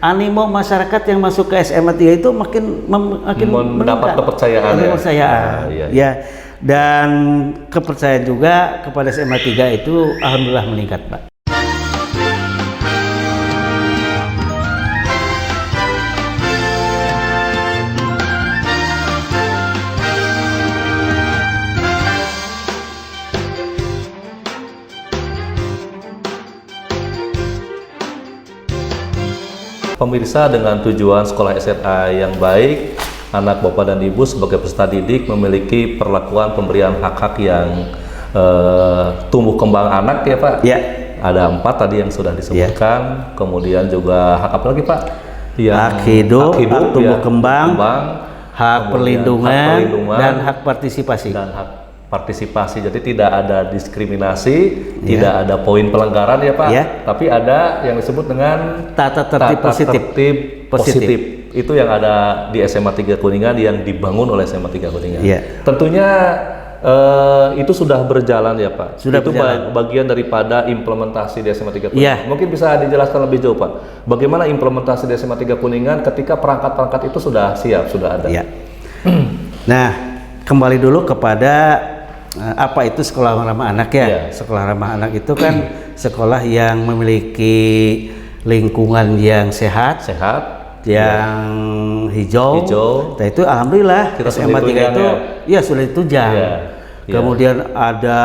animo masyarakat yang masuk ke SMA 3 itu makin mendapat kepercayaan. Iya. Ya, dan kepercayaan juga kepada SMA 3 itu alhamdulillah meningkat, Pak. Pemirsa, dengan tujuan sekolah SMA yang baik, anak bapak dan ibu sebagai peserta didik memiliki perlakuan pemberian hak-hak yang tumbuh kembang anak ya Pak? Ya. Ada 4 tadi yang sudah disebutkan, kemudian juga hak apa lagi Pak? Hak hidup, hak tumbuh kembang, hak perlindungan, dan hak partisipasi. Jadi tidak ada diskriminasi, tidak ada poin pelanggaran ya Pak, tapi ada yang disebut dengan tata tertib positif. Itu yang ada di SMA 3 Kuningan, yang dibangun oleh SMA 3 Kuningan. Tentunya itu sudah berjalan ya Pak. Itu bagian daripada implementasi di SMA 3 Kuningan. Mungkin bisa dijelaskan lebih jauh Pak, bagaimana implementasi di SMA 3 Kuningan ketika perangkat-perangkat itu sudah siap, sudah ada. Nah, kembali dulu kepada apa itu sekolah ramah anak ya? Sekolah ramah anak itu kan sekolah yang memiliki lingkungan yang sehat, yang hijau. Nah itu alhamdulillah SMA 3 itu sudah ditunjang. Kemudian ada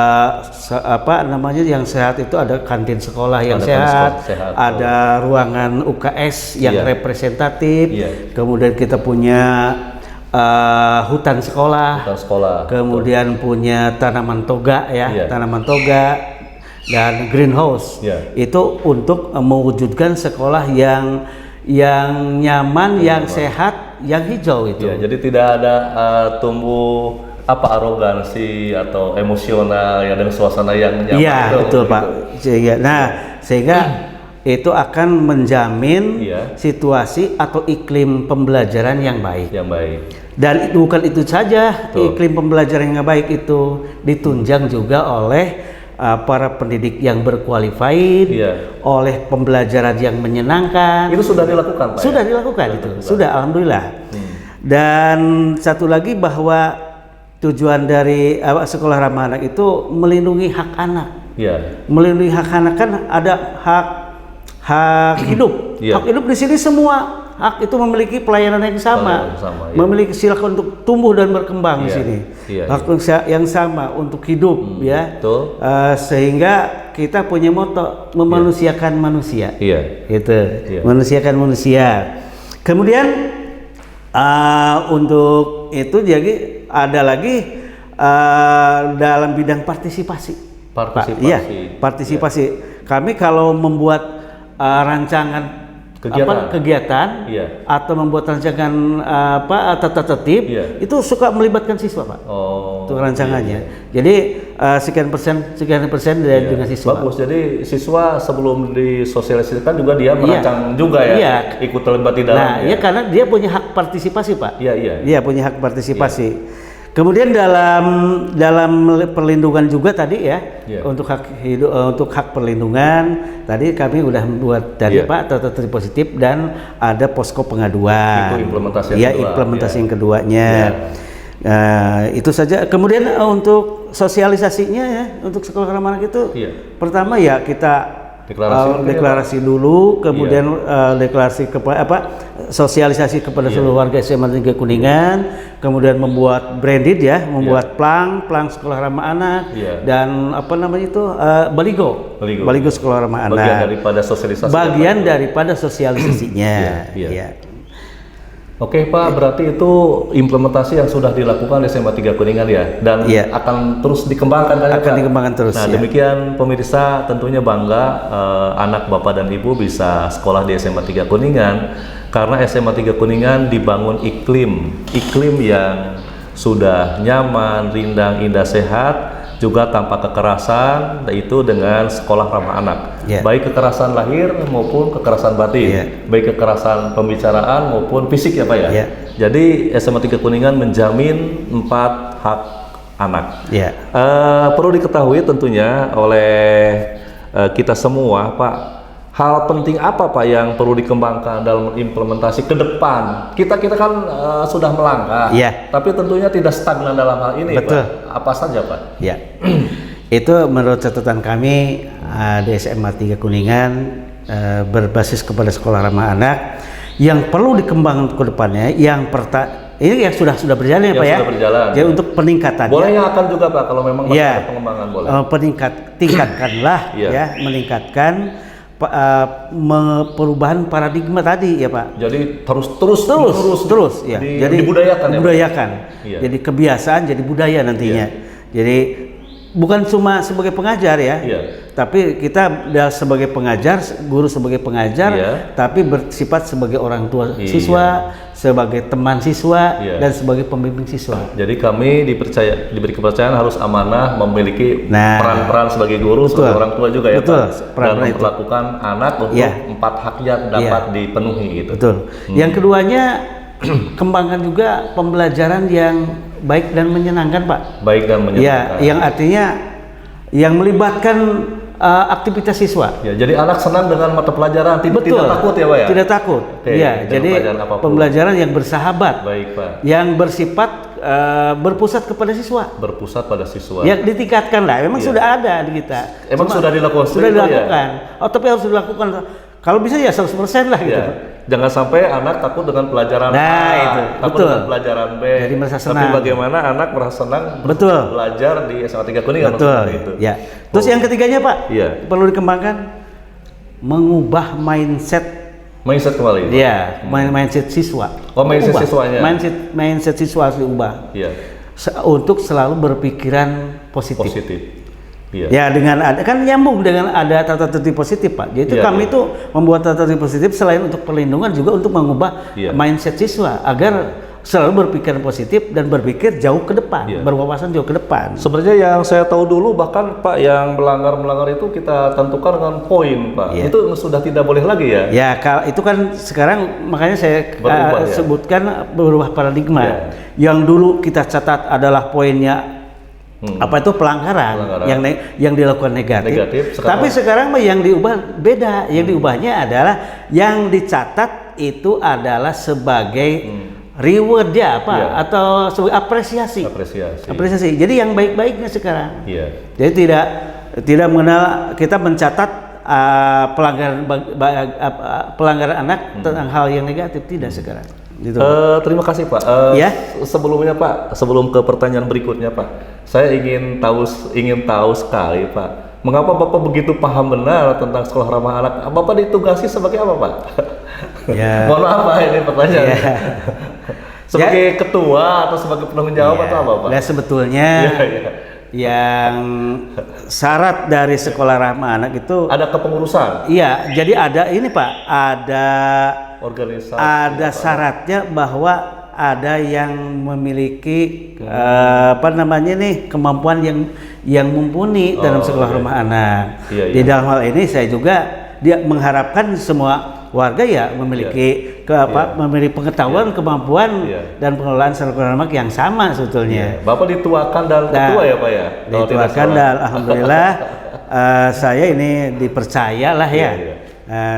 yang sehat itu ada kantin sekolah yang sehat, ada ruangan UKS yang representatif. Kemudian kita punya hutan sekolah, kemudian punya tanaman toga tanaman toga dan greenhouse. Itu untuk mewujudkan sekolah yang nyaman, yang sehat, yang hijau itu. Jadi tidak ada tumbuh arogansi atau emosional ya, dan suasana yang nyaman. Betul Pak. Sehingga itu akan menjamin situasi atau iklim pembelajaran yang baik. Dan bukan itu saja, iklim pembelajaran yang baik itu ditunjang juga oleh para pendidik yang berqualified, oleh pembelajaran yang menyenangkan. Itu sudah dilakukan Pak? Sudah dilakukan itu, sudah alhamdulillah. Dan satu lagi bahwa tujuan dari sekolah ramah anak itu melindungi hak anak. Melindungi hak anak, kan ada hak hidup. Hak hidup di sini semua hak itu memiliki pelayanan yang sama, memiliki silakan untuk tumbuh dan berkembang di sini. Hak yang sama untuk hidup sehingga kita punya moto memanusiakan manusia. Manusiakan manusia. Kemudian untuk itu jadi ada lagi dalam bidang partisipasi. Partisipasi. Kami kalau membuat rancangan kegiatan atau membuat rancangan tata tertib itu suka melibatkan siswa Pak. Untuk rancangannya. Jadi sekian persen dengan siswa. Bagus. Jadi siswa sebelum disosialisasikan juga dia merancang juga ikut terlibat di dalamnya. Karena dia punya hak partisipasi Pak. Dia punya hak partisipasi. Kemudian dalam perlindungan juga tadi untuk hak hidup, untuk hak perlindungan tadi kami udah buat dari Pak tata tertib positif, dan ada posko pengaduan. Itu implementasi yang keduanya. Itu saja. Kemudian untuk sosialisasinya untuk sekolah ramah anak itu pertama kita deklarasi dulu, kemudian deklarasi sosialisasi kepada seluruh warga SMA 3 Kuningan, kemudian membuat branded membuat plang sekolah ramah anak, dan baligo sekolah ramah anak. Bagian daripada sosialisasinya. Oke Pak, berarti itu implementasi yang sudah dilakukan di SMA 3 Kuningan dan akan terus dikembangkan terus. Nah, demikian pemirsa, tentunya bangga anak Bapak dan Ibu bisa sekolah di SMA 3 Kuningan, karena SMA 3 Kuningan dibangun iklim yang sudah nyaman, rindang, indah, sehat, juga tanpa kekerasan, yaitu dengan sekolah ramah anak. Baik kekerasan lahir maupun kekerasan batin, baik kekerasan pembicaraan maupun fisik ya Pak ya. Jadi SMA 3 Kuningan menjamin 4 hak anak. Perlu diketahui tentunya oleh kita semua Pak, hal penting apa Pak yang perlu dikembangkan dalam implementasi ke depan? Kita kan sudah melangkah, Iya. tapi tentunya tidak stagnan dalam hal ini, Betul. Pak. Apa saja, Pak? Ya, itu menurut catatan kami di SMA 3 Kuningan berbasis kepada sekolah ramah anak yang perlu dikembangkan ke depannya. Ini yang sudah berjalan ya Yang Pak ya. sudah berjalan. Jadi untuk peningkatannya. Boleh yang akan juga Pak kalau memang masih Ya, ada pengembangan boleh. tingkatkanlah Iya. ya, meningkatkan perubahan paradigma tadi ya Pak. Jadi terus Ya. Jadi dibudayakan ya, Pak? Dibudayakan. Iya. Jadi kebiasaan jadi budaya nantinya. Jadi bukan cuma sebagai pengajar ya, Iya. tapi kita sebagai pengajar, guru sebagai pengajar, Iya. tapi bersifat sebagai orang tua Iya. siswa, sebagai teman siswa, Iya. dan sebagai pembimbing siswa. Jadi kami diberi kepercayaan harus amanah memiliki Nah, peran-peran sebagai guru, betul. sebagai orang tua juga ya Betul, Pak. Dan peran-peran itu. memperlakukan anak untuk Iya. 4 haknya dapat dipenuhi gitu. Betul. Yang keduanya kembangkan juga pembelajaran yang baik dan menyenangkan Pak. Baik dan menyenangkan. Ya, yang artinya yang melibatkan aktivitas siswa. Ya, jadi anak senang dengan mata pelajaran, tidak takut ya Pak ya? Tidak takut. Oke, Iya, dengan jadi pelajaran apapun. pembelajaran yang bersahabat, Baik Pak. yang bersifat berpusat kepada siswa. Berpusat pada siswa. Ya ditingkatkan lah. Memang Iya. sudah ada di kita. Emang sudah dilakukan Sudah seperti itu ya? dilakukan. Oh, tapi harus dilakukan. Kalau bisa ya 100% lah gitu. Ya. Jangan sampai anak takut dengan pelajaran Nah, A, itu. takut Betul. dengan pelajaran B. Jadi merasa Tapi senang. bagaimana anak merasa senang Betul. belajar di SMA 3 Kuningan Betul. maksudnya itu. Ya. Terus yang ketiganya Pak, Iya. perlu dikembangkan mengubah mindset. Mindset kembali. Iya, mindset siswa. Oh, mindset Ubah. siswanya. Mindset siswa harus diubah. Iya. Untuk selalu berpikiran positif. Positif. Iya. Ya, dengan ada kan nyambung dengan ada tata tertib positif Pak. Jadi Iya, kami iya. itu membuat tata tertib positif selain untuk perlindungan juga untuk mengubah Iya. mindset siswa agar selalu berpikiran positif dan berpikir jauh ke depan, Iya. berwawasan jauh ke depan. Sebenarnya yang saya tahu dulu bahkan Pak yang melanggar itu kita tentukan dengan poin Pak. Iya. Itu sudah tidak boleh lagi ya. Ya, itu kan sekarang makanya saya Berubah, ya? sebutkan berubah paradigma. Ya. Yang dulu kita catat adalah poinnya apa itu pelanggaran, yang dilakukan negatif. Tapi sekarang mah yang diubah beda. Yang diubahnya adalah yang dicatat itu adalah sebagai reward ya apa Iya. atau sebagai apresiasi. Apresiasi. Jadi yang baik-baiknya sekarang. Iya. Jadi tidak mengenal, kita mencatat pelanggaran anak tentang hal yang negatif, tidak sekarang. Gitu. Terima kasih Pak. Ya. Sebelumnya Pak, sebelum ke pertanyaan berikutnya Pak, saya ingin tahu sekali Pak, mengapa Bapak begitu paham benar tentang sekolah ramah anak? Bapak ditugasi sebagai apa Pak? Ya. Mohon maaf Pak, ini pertanyaan. Ya. Sebagai ketua atau sebagai penanggung jawab atau apa Pak? Nah sebetulnya yang syarat dari sekolah ramah anak itu ada kepengurusan. Iya, jadi ada ini Pak, ada organisasi. Ada syaratnya bahwa ada yang memiliki kemampuan yang mumpuni dalam sekolah ramah anak. Iya, Di dalam hal ini saya juga mengharapkan semua warga ya memiliki memiliki pengetahuan, kemampuan dan pengelolaan sekolah ramah yang sama sebetulnya. Bapak dituakan dan ketua ya Pak ya? Dituakan dan alhamdulillah saya ini dipercaya lah ya.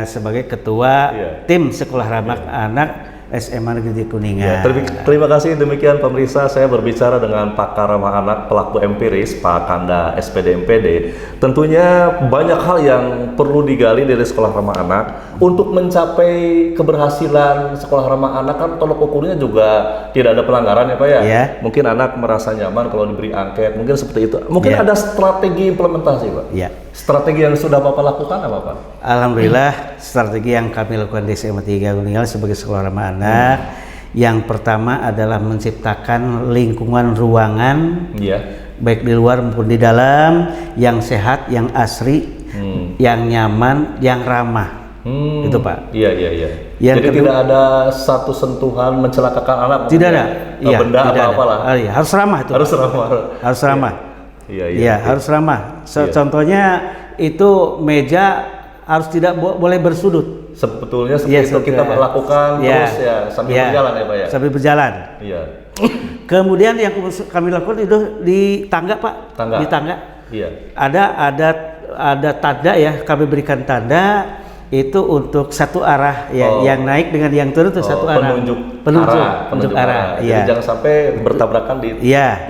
Sebagai ketua tim sekolah ramah anak SMA Negeri Kuningan. Terima kasih. Demikian pemirsa, saya berbicara dengan pakar ramah anak pelaku empiris Pak Kanda SPD MPD. Tentunya banyak hal yang perlu digali dari sekolah ramah anak untuk mencapai keberhasilan sekolah ramah anak. Kan tolok ukurnya juga tidak ada pelanggaran ya Pak ya. Yeah. Mungkin anak merasa nyaman kalau diberi angket, mungkin seperti itu. Mungkin ada strategi implementasi Pak. Yeah. Strategi yang sudah Bapak lakukan apa Pak? Alhamdulillah, strategi yang kami lakukan di SMA 3 Kuningan sebagai sekolah ramah anak, yang pertama adalah menciptakan lingkungan ruangan, baik di luar maupun di dalam, yang sehat, yang asri, yang nyaman, yang ramah. Itu Pak. Iya. Jadi tidak ada satu sentuhan mencelakakan anak. Tidak ada. Benda apa-apalah. Harus ramah itu. Harus ramah. Harus ramah. Iya. Harus ramah. Contohnya itu meja harus tidak boleh bersudut. Sebetulnya seperti itu kita melakukan terus ya sambil berjalan ya Pak ya. Sambil berjalan. Iya. Kemudian yang kami lakukan itu di tangga Pak. Di tangga. Iya. Ada tanda ya, kami berikan tanda itu untuk satu arah ya, yang naik dengan yang turun itu satu arah. Penunjuk arah. Jadi jangan sampai bertabrakan di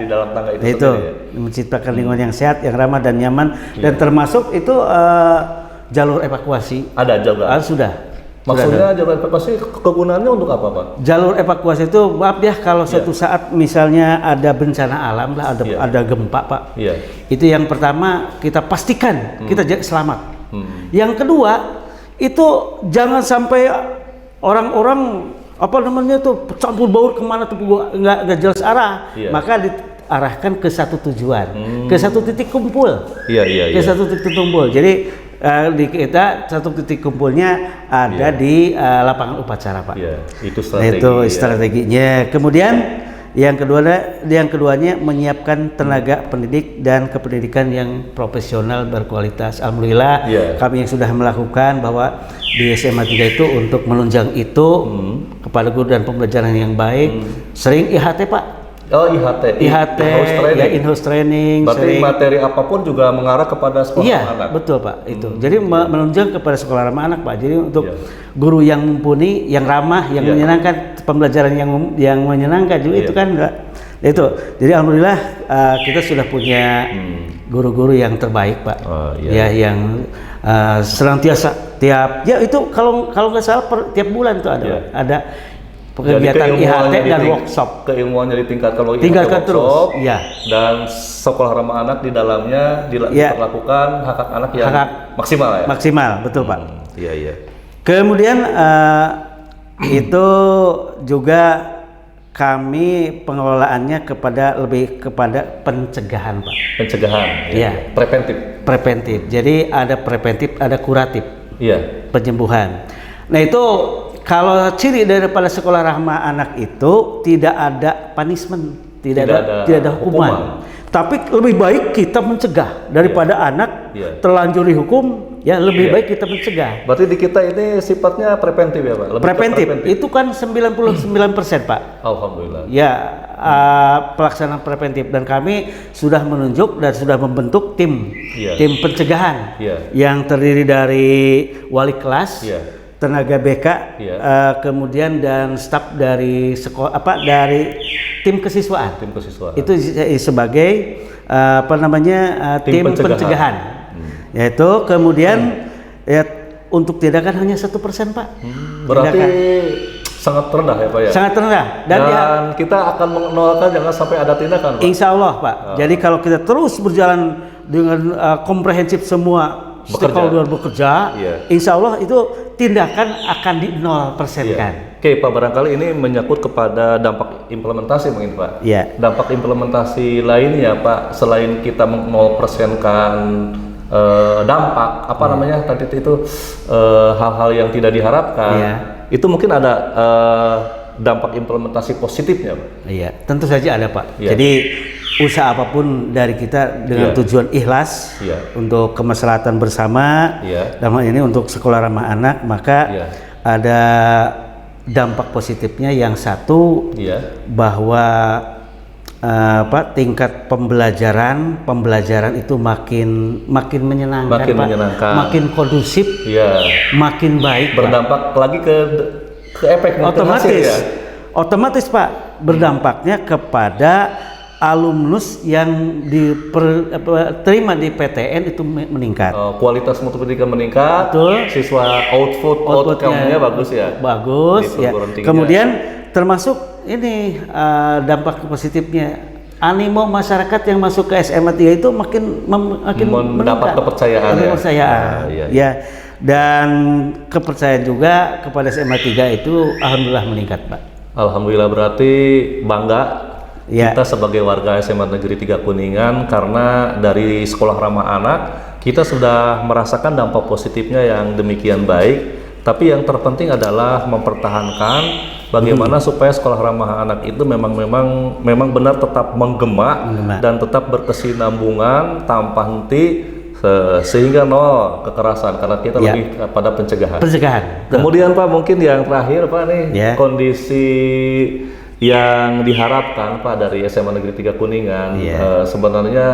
dalam tangga itu sendiri. Menciptakan lingkungan yang sehat, yang ramah dan nyaman, dan termasuk itu jalur evakuasi. Ada jalur. Sudah. Maksudnya jalur evakuasi kegunaannya untuk apa, Pak? Jalur evakuasi itu maaf ya, kalau suatu saat misalnya ada bencana alam lah, ada gempa, Pak. Itu yang pertama kita pastikan kita selamat. Yang kedua itu jangan sampai orang-orang apa namanya tuh campur baur kemana tuh nggak jelas arah, maka diarahkan ke satu tujuan, ke satu titik kumpul, ke satu titik kumpul. Jadi di kita satu titik kumpulnya ada di lapangan upacara, Pak. Itu strategi. Itu strateginya. Kemudian yang keduanya menyiapkan tenaga pendidik dan kependidikan yang profesional berkualitas. Alhamdulillah kami yang sudah melakukan bahwa di SMA 3 itu untuk menunjang itu kepada guru dan pembelajaran yang baik, sering IHT, Pak. IHT in-house training. Berarti materi apapun juga mengarah kepada sekolah ramah anak. Betul, Pak. Itu. Jadi menunjang kepada sekolah ramah anak, Pak. Jadi untuk guru yang mumpuni, yang ramah, yang menyenangkan, pembelajaran yang menyenangkan juga itu kan enggak. Itu. Jadi alhamdulillah kita sudah punya guru-guru yang terbaik, Pak. Yang senantiasa itu kalau nggak salah tiap bulan itu ada kegiatan IHT dan workshop. Keilmuannya ditingkatkan terus. Dan sekolah ramah anak di dalamnya dilakukan hak anak yang maksimal ya. Maksimal, betul, Pak. Kemudian itu juga kami pengelolaannya lebih kepada pencegahan, Pak. Pencegahan. Preventif. Jadi ada preventif, ada kuratif. Penyembuhan. Nah itu kalau ciri daripada sekolah ramah anak itu tidak ada punishment, tidak ada hukuman. Tapi lebih baik kita mencegah daripada anak terlanjur dihukum. Lebih baik kita mencegah. Berarti di kita ini sifatnya preventif ya, Pak? Preventif. Itu kan 99%, Pak. Alhamdulillah. Pelaksanaan preventif, dan kami sudah menunjuk dan sudah membentuk tim pencegahan yang terdiri dari wali kelas, tenaga BK, kemudian dan staf dari sekolah dari tim kesiswaan. Itu sebagai tim pencegahan. Yaitu kemudian untuk tindakan hanya 1%, Pak. Berarti sangat rendah ya, Pak ya. Sangat rendah. Dan kita akan menolakkan jangan sampai ada tindakan, Pak. Insya Allah, Pak. Jadi kalau kita terus berjalan dengan komprehensif semua stakeholder bekerja, insya Allah itu tindakan akan di 0% kan. Oke, Pak, barangkali ini menyangkut kepada dampak implementasi mungkin, Pak. Dampak implementasi lainnya, Pak, selain kita 0%-kan dampak namanya tadi itu hal-hal yang tidak diharapkan, itu mungkin ada dampak implementasi positifnya, Pak. Tentu saja ada, Pak. Jadi usaha apapun dari kita dengan tujuan ikhlas untuk kemaslahatan bersama, dalam hal ini untuk sekolah ramah anak, maka ada dampak positifnya. Yang satu bahwa tingkat pembelajaran itu makin menyenangkan, makin kondusif, makin baik, berdampak lagi ke efek otomatis, Pak, berdampaknya kepada alumnus yang diterima di PTN itu meningkat. Kualitas mutu pendidikan meningkat. Betul. Siswa outputnya bagus ya. Bagus ya. Kemudian termasuk ini dampak positifnya, animo masyarakat yang masuk ke SMA 3 itu makin mendapat kepercayaan. Dan kepercayaan juga kepada SMA 3 itu alhamdulillah meningkat, Pak. Alhamdulillah, berarti bangga kita sebagai warga SMA Negeri 3 Kuningan, karena dari sekolah ramah anak kita sudah merasakan dampak positifnya yang demikian baik. Tapi yang terpenting adalah mempertahankan bagaimana supaya sekolah ramah anak itu memang benar tetap menggema dan tetap berkesinambungan tanpa henti, sehingga nol kekerasan, karena kita lebih pada pencegahan. Kemudian, Pak, mungkin yang terakhir, Pak, nih kondisi yang diharapkan, Pak, dari SMA Negeri 3 Kuningan, sebenarnya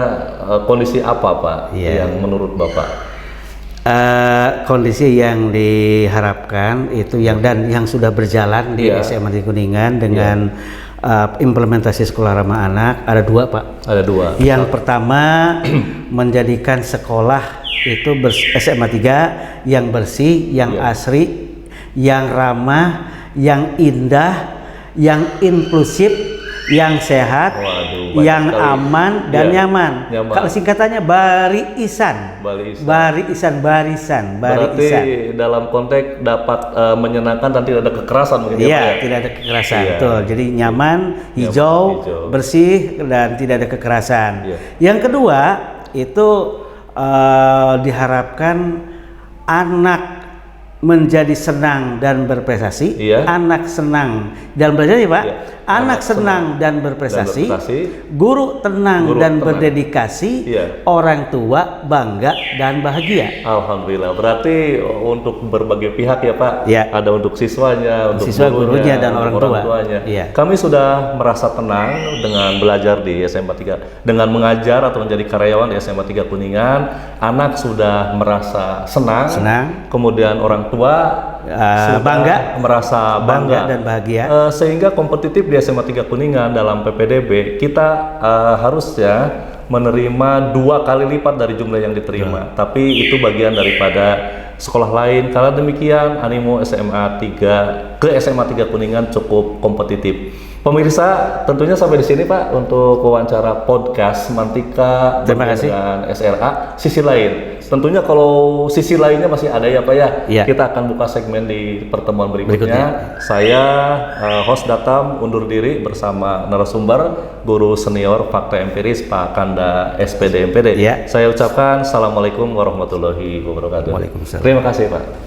kondisi apa, Pak, yang menurut Bapak? kondisi yang diharapkan itu dan yang sudah berjalan di SMA di Kuningan dengan implementasi sekolah ramah anak ada 2, Pak. Ada 2. Yang pertama menjadikan sekolah itu SMA 3 yang bersih, yang asri, yang ramah, yang indah, yang inklusif, yang sehat, yang aman dan nyaman. Kalau singkatannya Barisan. Barisan. Berarti dalam konteks dapat menyenangkan dan tidak ada kekerasan mungkin ya? Tidak ada kekerasan. Betul. Jadi nyaman, hijau, bersih dan tidak ada kekerasan. Yang kedua itu diharapkan anak menjadi senang dan berprestasi, anak senang dan berprestasi, Pak. Anak senang dan berprestasi, guru tenang dan berdedikasi, orang tua bangga dan bahagia. Alhamdulillah. Berarti untuk berbagai pihak ya, Pak. Ada untuk siswanya, untuk gurunya dan orang tuanya. Kami sudah merasa tenang dengan belajar di SMA 3, dengan mengajar atau menjadi karyawan di SMA 3 Kuningan. Anak sudah merasa senang. Kemudian orang tua merasa bangga dan bahagia, sehingga kompetitif di SMA 3 Kuningan dalam PPDB kita harusnya menerima 2 kali lipat dari jumlah yang diterima. Tapi itu bagian daripada sekolah lain. Karena demikian animo SMA 3 ke SMA 3 Kuningan cukup kompetitif. Pemirsa, tentunya sampai di sini Pak untuk wawancara podcast Mantika dengan SRA. Sisi lain, tentunya kalau sisi lainnya masih ada ya Pak ya. Kita akan buka segmen di pertemuan berikutnya. Saya host Datam undur diri bersama narasumber guru senior fakta empiris Pak Kanda SPD MPD. Saya ucapkan assalamualaikum warahmatullahi wabarakatuh. Waalaikumsalam. Terima kasih Pak.